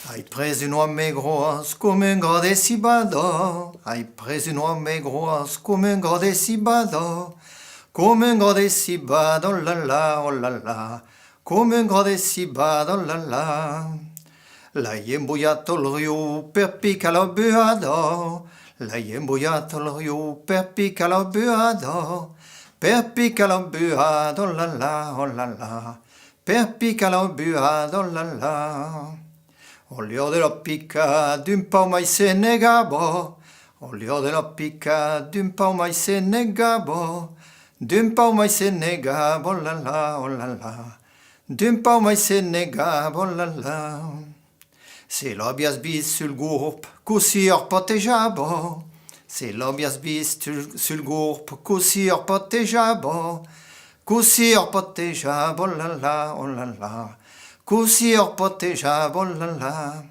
Hai preso un uomo grosso come un gode si badò. Hai preso un uomo grosso come un gode si badò. Come un gode si bada, oh là là, oh là là. Come un gode si bada, oh là là. L'hai imbuiato il rio per piccolo buado. L'hai imbuiato il rio per piccolo buado. Per piccolo buado, oh là là, oh là là. Per piccolo buado, oh là là. Olio della picca d'un po' mai se negabo. Olio della picca d'un po' mai se negabo. D'un po' mai se negabo, oh là là, oh là là. D'un po' mai se negabo, oh là là. Se l'abbias bis sul groupe, così potejabo. Se l'abbias bis sul groupe, così potejabo. Così potejabo, oh là là, oh là là. Così potejabo, oh là là.